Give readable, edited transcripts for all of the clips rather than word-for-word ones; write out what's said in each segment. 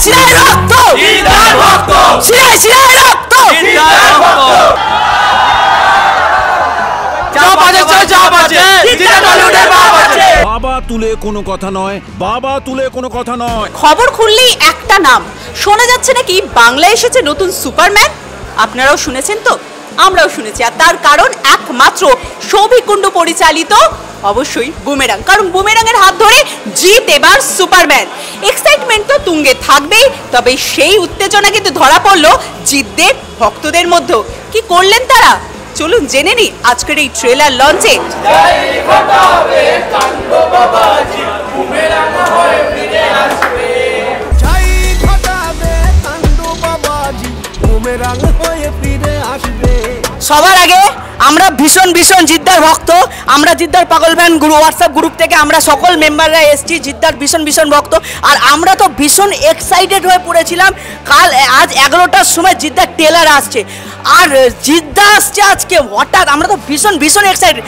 শিরায় রক্ত জিদ্দার ভক্ত শিরায় শিরায় রক্ত জিদ্দার ভক্ত বাবা তুলে কোনো কথা নয়, বাবা তুলে কোনো কথা নয়। খবর খুললেই একটা নাম শোনা যাচ্ছে, নাকি বাংলায় এসেছে নতুন সুপারম্যান। আপনারাও শুনেছেন তো, আমরাও শুনেছি। আর তার কারণ একমাত্র সৌভিক কুণ্ডু পরিচালিত অবশ্যই বুমেরাং, কারণ বুমেরাং এর হাত ধরে জিৎ এবার সুপারম্যান। এক্সাইটমেন্ট তো তুঙ্গে থাকবেই, তবে সেই উত্তেজনা কিন্তু ধরা পড়লো জিৎদের ভক্তদের মধ্যে। কি করলেন তারা, চলুন জেনে নি আজকের এই ট্রেলার লঞ্চে। সবার আগে আমরা ভীষণ ভীষণ জিদ্দার ভক্ত, আমরা জিদ্দার পাগল ফ্যান হোয়াটসঅ্যাপ গ্রুপ থেকে আমরা সকল মেম্বাররা এসেছি জিদ্দার ভীষণ ভীষণ ভক্ত। আর আমরা তো ভীষণ এক্সাইটেড হয়ে পড়েছিলাম, আজ 11টার সময় জিদ্দার ট্রেলার আসছে, আর জিদ্দা আসছে আজকে হঠাৎ, আমরা তো ভীষণ ভীষণ এক্সাইটেড।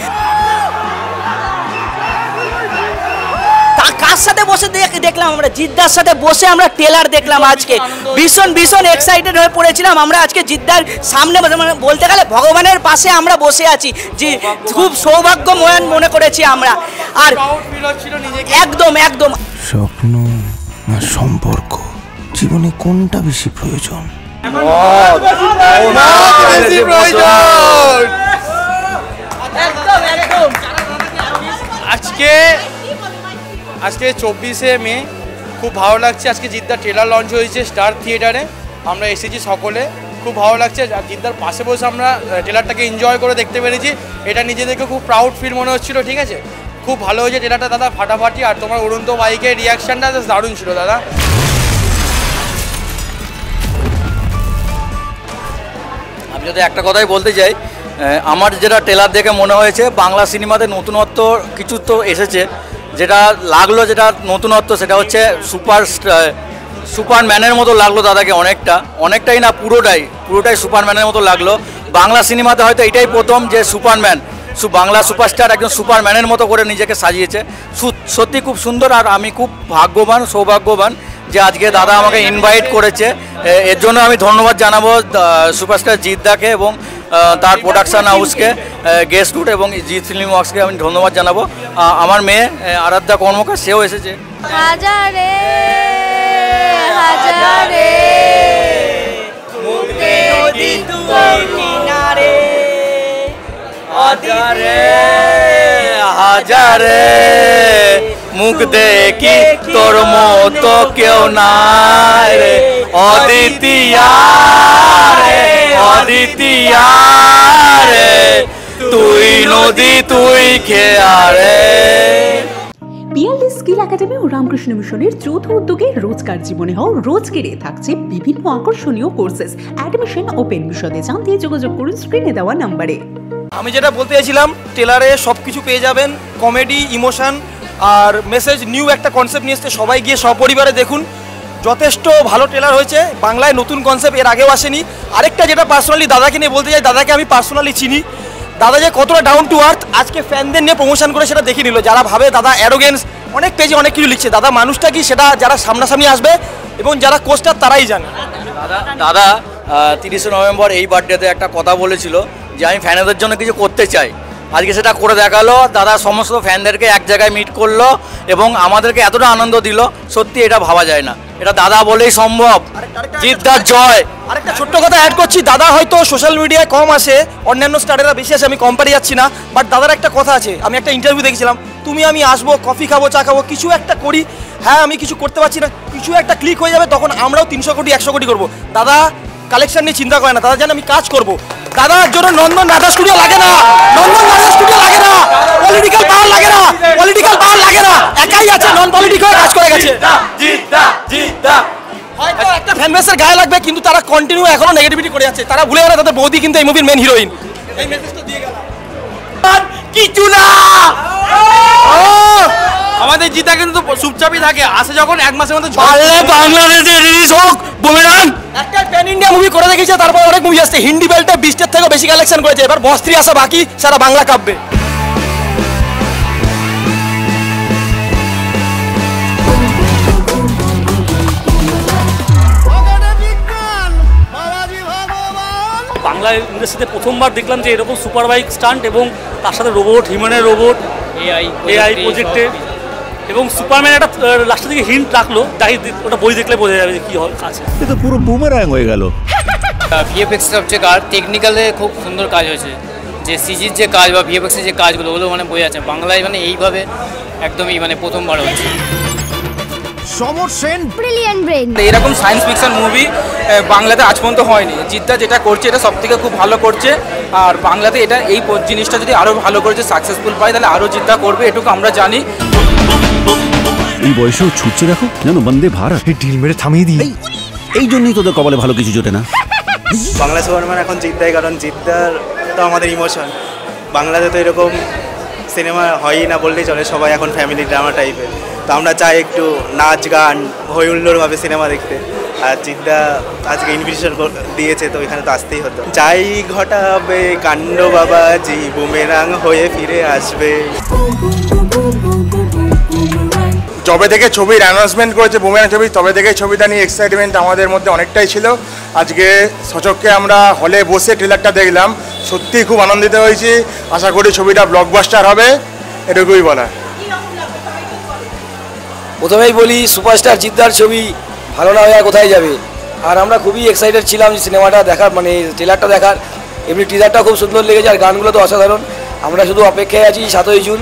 কার সাথে বসে দেখলাম আমরা, জিদ্দার সাথে বসে আমরা ট্রেলার দেখলাম আজকে, ভীষণ ভীষণ এক্সাইটেড হয়ে পড়েছিলাম আমরা আজকে জিদ্দার সামনে, মানে বলতে গেলে ভগবানের পাশে আমরা বসে আছি, যে খুব সৌভাগ্যময় মনে করেছি আমরা। আর একদম একদম স্বপ্ন না সম্পর্ক, জীবনে কোনটা বেশি প্রয়োজন? আজকে 24শে মে, খুব ভালো লাগছে। আজকে জিদ্দার ট্রেলার লঞ্চ হয়েছে স্টার থিয়েটারে, আমরা এসেছি সকলে, খুব ভালো লাগছে। জিদ্দার পাশে বসে আমরা ট্রেলারটাকে এনজয় করে দেখতে পেরেছি, এটা নিজেদেরকে খুব প্রাউড ফিল মনে হচ্ছিল। ঠিক আছে, খুব ভালো হয়েছে ট্রেলারটা দাদা, ফাটাফাটি। আর তোমার উড়ন্ত বাইকের রিয়াকশানটা দারুণ ছিল দাদা। আমি যদি একটা কথাই বলতে চাই, আমার যেটা ট্রেলার দেখে মনে হয়েছে বাংলা সিনেমাতে নতুনত্ব কিছু তো এসেছে, যেটা লাগলো, যেটা নতুনত্ব সেটা হচ্ছে সুপারম্যানের মতো লাগলো দাদাকে, অনেকটাই না, পুরোটাই সুপারম্যানের মতো লাগলো। বাংলা সিনেমাতে হয়তো এটাই প্রথম যে সুপারম্যান, বাংলা সুপারস্টার একজন সুপারম্যানের মতো করে নিজেকে সাজিয়েছে, সত্যি খুব সুন্দর। আর আমি খুব সৌভাগ্যবান যে আজকে দাদা আমাকে ইনভাইট করেছে, এর জন্য আমি ধন্যবাদ জানাবো সুপারস্টার জিদ্দাকে এবং তার প্রোডাকশান হাউসকে, গেস্ট রুট এবং জিৎ ফিল্ম ওয়ার্কসকে আমি ধন্যবাদ জানাবো। আমার মেয়ে আরাধ্যা কর্মকার, সেও এসেছে। হাজারে হাজারে হাজারে মুখ দেখি তোর মতো কেউ নাই রে, অদ্বিতীয়া রে, তুই নদী তুই খেয়া রে। পিএলডি স্কিল একাডেমি ও রামকৃষ্ণ মিশনের যৌথ উদ্যোগে রোজকার জীবনে হও রোজকেরে থাকছে বিভিন্ন আকর্ষণীয় কোর্সেস। অ্যাডমিশন ওপেন, বিশদে জানতে যোগাযোগ করুন স্ক্রিনে দেওয়া নম্বরে। আমি যেটা বলতে চাইছিলাম, ট্রেলারে সব কিছু পেয়ে যাবেন, কমেডি, ইমোশন আর মেসেজ, নিউ একটা কনসেপ্ট নিয়ে এসছে, সবাই গিয়ে সপরিবারে দেখুন। যথেষ্ট ভালো ট্রেলার হয়েছে, বাংলায় নতুন কনসেপ্ট, এর আগেও আসেনি। আরেকটা যেটা পার্সোনালি দাদাকে নিয়ে বলতে চাই, দাদাকে আমি পার্সোনালি চিনি, দাদা যে কতটা ডাউন টু আর্থ আজকে ফ্যানদের নিয়ে প্রমোশন করে সেটা দেখে নিল। যারা ভাবে দাদা অ্যারোগেন্স, অনেক পেজে অনেক কিছু লিখছে, দাদা মানুষটা কি সেটা যারা সামনাসামনি আসবে এবং যারা কোস্টার তারাই জানে। দাদা 30শে নভেম্বর এই বার্থডেতে একটা কথা বলেছিল যে আমি ফ্যানেদের জন্য কিছু করতে চাই, আজকে সেটা করে দেখালো। দাদা সমস্ত ফ্যানদেরকে এক জায়গায় মিট করলো এবং আমাদেরকে এতটা আনন্দ দিল, সত্যি এটা ভাবা যায় না, এটা দাদা বলেই সম্ভব। জিদ্দার জয়। আরেকটা ছোট্ট কথা অ্যাড করছি, দাদা হয়তো সোশ্যাল মিডিয়ায় কম আসে, অন্যান্য স্টারেরা বেশি আসে, আমি কম্পারে যাচ্ছি না, বাট দাদার একটা কথা আছে, আমি একটা ইন্টারভিউ দেখেছিলাম, তুমি আমি আসবো, কফি খাবো, চা খাবো, কিছু একটা করি, হ্যাঁ আমি কিছু করতে পারছি না, কিছু একটা ক্লিক হয়ে যাবে, তখন আমরাও 300 কোটি 100 কোটি করবো। দাদা কালেকশন নিয়ে চিন্তা করে না, দাদা জানে আমি কাজ করবো। দাদার জন্য নন্দন রাধা স্টুডিও লাগে না, পলিটিক্যাল পাওয়ার লাগে না, একাই আছে, নন পলিটিক্যাল কাজ করে গেছে। হয়তো একটা ফ্যান বেসের গায়ে লাগবে, কিন্তু তারা কন্টিনিউ এখনো নেগেটিভিটি করে যাচ্ছে, তারা ভুলে গেল তাদের বৌদি কিন্তু এই মুভির মেন হিরোইন। এই মেসেজটা দিয়ে গেল কিছু না। আমাদের জিতা কিন্তু চুপচাপই থাকে, আসে যখন 1 মাসের মধ্যে বাংলাদেশে রিলিজ হোক বুমেরাং, একটা প্যান ইন্ডিয়া মুভি করে দেখেছে, তারপর অনেক মুভি আসছে, হিন্দি বেল্টে 20 থেকেও বেশি কালেকশন করেছে, এবার বস 3 আসা বাকি, সারা বাংলা কাঁপবে। বাংলা ইন্ডাস্ট্রিতে প্রথমবার দেখলাম যে এরকম সুপার বাইক স্টান্ট এবং তার সাথে রোবট, হিউম্যানের রোবট, এআই প্রজেক্টে, এবং সুপারম্যান একটা লাস্টের দিকে হিন্ট রাখলো, যাই ওটা বই দেখলে বোঝা যাবে যে কী আছে। এ তো পুরো বুমেরাং হয়ে গেল। ভিএফএক্স সবচেয়ে টেকনিক্যালে খুব সুন্দর কাজ হয়েছে, যে সিজির যে কাজ বা ভিএফএক্সের যে কাজগুলো ওগুলো মানে বোঝা যাচ্ছে বাংলায় মানে এইভাবে একদমই মানে প্রথমবার হচ্ছে। সমর সেন ব্রিলিয়ান্ট ব্রেন। এরকম সায়েন্স ফিকশন মুভি বাংলাতে আজ পর্যন্ত হয়নি। জিদ্দা যেটা করছে এটা সব থেকে খুব ভালো করছে, আর বাংলাতে এটা এই জিনিসটা যদি আরও ভালো করে সাকসেসফুল পায় তাহলে আরও জিদ্দা করবে, এটুকু আমরা জানি। এই বয়সেও ছুটছে দেখো, জানো বন্দে ভারত। এই ডিল মেরে থামিয়ে দিই। এই জন্যই তোদের কপালে ভালো কিছু জোটে না। বাংলা সুপারম্যান এখন জিদ্দাই, কারণ জিদ্দার তো আমাদের ইমোশন। বাংলাতে তো এরকম সিনেমা হয়ই না বললেই চলে, সবাই এখন ফ্যামিলি ড্রামা টাইপের। তো আমরা চাই একটু নাচ গান হই হুল্লোড়ভাবে সিনেমা দেখতে, আর জিদ্দা আজকে ইনভিটেশন দিয়েছে তো এখানে তো আসতেই হতো। যাই ঘটাবে কাণ্ড বাবাজি, বুমেরাং হয়ে ফিরে আসবে। যবে থেকে ছবির অ্যানাউন্সমেন্ট করেছে বুমেরাং ছবি, তবে থেকে ছবিটা নিয়ে এক্সাইটমেন্ট আমাদের মধ্যে অনেকটাই ছিল। আজকে সচক্ষে আমরা হলে বসে ট্রেলারটা দেখলাম, সত্যিই খুব আনন্দিত হয়েছি। আশা করি ছবিটা ব্লকবাস্টার হবে, এটুকুই বলা। প্রথমেই বলি, সুপারস্টার জিদ্দার ছবি ভালো না হয়ে আর কোথায় যাবে। আর আমরা খুবই এক্সাইটেড ছিলাম সিনেমাটা দেখার, মানে ট্রেলারটা দেখার। এমনি টিজারটা খুব সুন্দর লেগেছে, আর গানগুলো তো অসাধারণ। আমরা শুধু অপেক্ষায় আছি 7ই June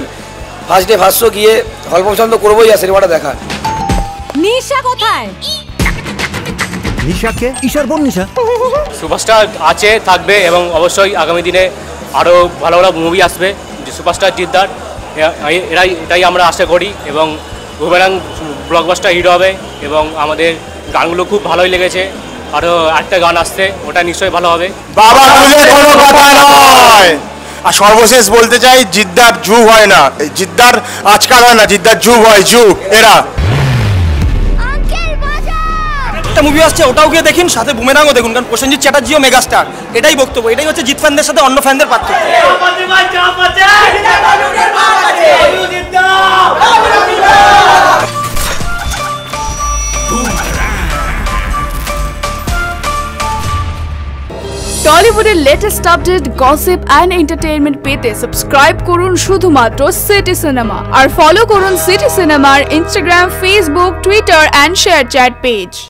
first day first show গিয়ে হল পছন্দ করবোই আর সিনেমাটা দেখার। নিশা কোথায়? নিশাকে ঈশার বোন নিশা। সুপারস্টার আছে, থাকবে, এবং অবশ্যই আগামী দিনে আরও ভালো ভালো মুভি আসবে যে সুপারস্টার জিদ্দার, এটাই আমরা আশা করি। এবং বুমেরাং ব্লকবাস্টার হিট হবে, এবং আমাদের গানগুলো খুব ভালোই লেগেছে। আরও একটা গান আসছে, ওটা নিশ্চয়ই ভালো হবে। বাবা তুলে কোনো কথা নয়। আর সর্বশেষ বলতে চাই, জিদ্দার যুগ হয় না, জিদ্দার আজকাল হয় না, জিদ্দার যুগ হয়, যুগ এরা। একটা মুভি আসছে, ওটাও গিয়ে দেখুন, সাথে বুমেরাংও দেখুন, কারণ প্রসেনজিৎ চ্যাটার্জিও মেগাস্টার। এটাই বক্তব্য, এটাই হচ্ছে জিৎ ফ্যানদের সাথে অন্য ফ্যানদের পার্থক্য। টলিউডের latest update, gossip and entertainment পেতে সাবস্ক্রাইব করুন শুধুমাত্র সিটি সিনেমা, আর ফলো করুন সিটি সিনেমার Instagram, Facebook, Twitter and ShareChat page.